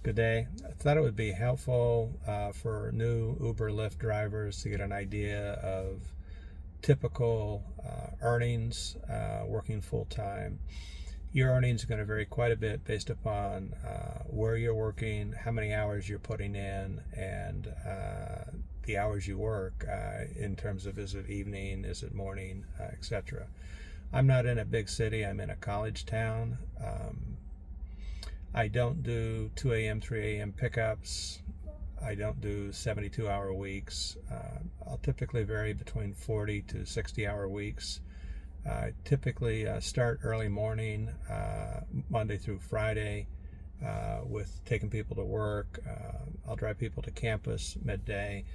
Good day. I thought it would be helpful for new Uber Lyft drivers to get an idea of typical earnings working full time. Your earnings are going to vary quite a bit based upon where you're working, how many hours you're putting in, and the hours you work in terms of is it evening, is it morning, etc. I'm not in a big city, I'm in a college town. I don't do 2 a.m., 3 a.m. pickups. I don't do 72-hour weeks. I'll typically vary between 40 to 60-hour weeks. I typically start early morning, Monday through Friday, with taking people to work. I'll drive people to campus midday,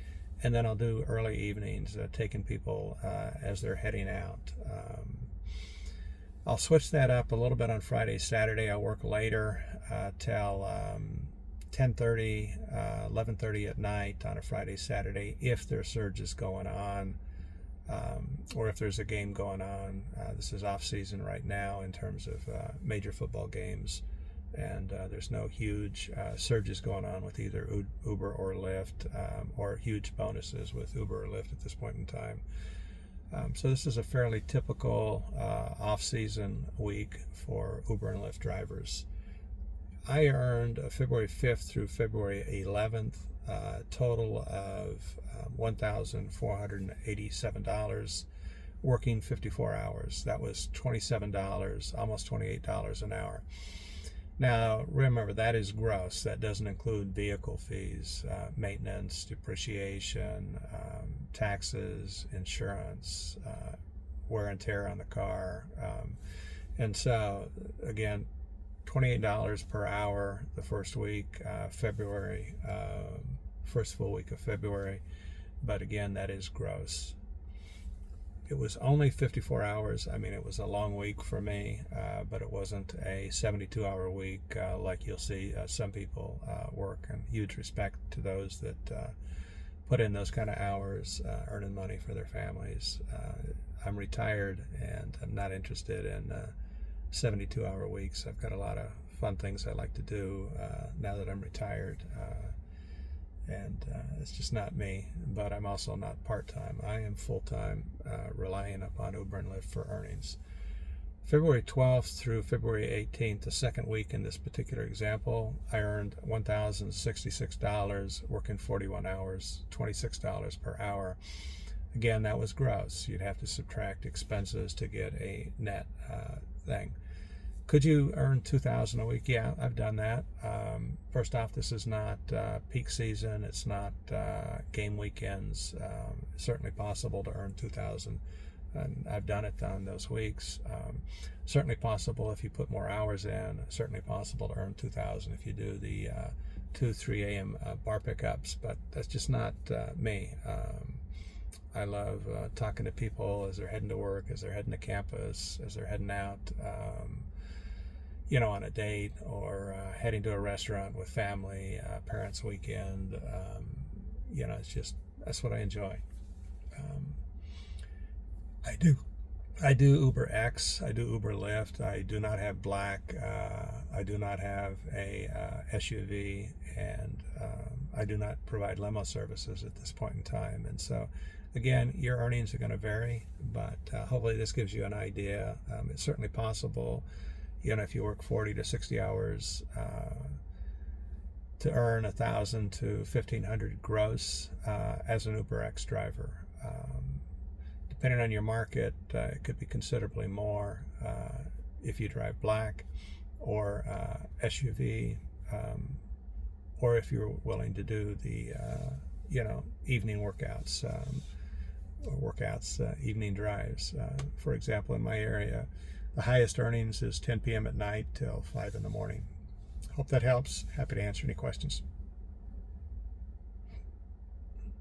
and then I'll do early evenings, taking people as they're heading out. I'll switch that up a little bit on Friday, Saturday. I'll work later till 10:30, 11:30 at night on a Friday, Saturday if there's surges going on, or if there's a game going on. This is off season right now in terms of major football games, and there's no huge surges going on with either Uber or Lyft, or huge bonuses with Uber or Lyft at this point in time. So this is a fairly typical off-season week for Uber and Lyft drivers. I earned February 5th through February 11th a total of $1,487, working 54 hours. That was $27, almost $28 an hour. Now, remember, that is gross. That doesn't include vehicle fees, maintenance, depreciation, taxes, insurance, wear and tear on the car. And so, again, $28 per hour the first week, February, first full week of February. But again, that is gross. It was only 54 hours. I mean, it was a long week for me, but it wasn't a 72-hour week like you'll see some people work. And huge respect to those that put in those kind of hours, earning money for their families. I'm retired, and I'm not interested in 72-hour weeks. I've got a lot of fun things I like to do now that I'm retired. And it's just not me, but I'm also not part-time. I am full-time, relying upon Uber and Lyft for earnings. February 12th through February 18th, the second week in this particular example, I earned $1,066, working 41 hours, $26 per hour. Again, that was gross. You'd have to subtract expenses to get a net thing. Could you earn $2,000 a week? Yeah, I've done that. First off, this is not peak season. It's not game weekends. It's certainly possible to earn $2,000, and I've done it on those weeks. Certainly possible if you put more hours in. Certainly possible to earn $2,000 if you do the 2-3 a.m. bar pickups. But that's just not me. I love talking to people as they're heading to work, as they're heading to campus, as they're heading out. On a date, or heading to a restaurant with family, parents' weekend. It's just, that's what I enjoy. I do UberX, I do Uber Lyft. I do not have Black. I do not have a SUV, and I do not provide limo services at this point in time. And so, again, your earnings are going to vary, but hopefully this gives you an idea. It's certainly possible, if you work 40 to 60 hours, to earn $1,000 to $1,500 gross as an UberX driver. Depending on your market, it could be considerably more if you drive Black or SUV, or if you're willing to do the evening workouts, evening drives. For example, in my area, the highest earnings is 10 p.m. at night till 5 in the morning. Hope that helps. Happy to answer any questions.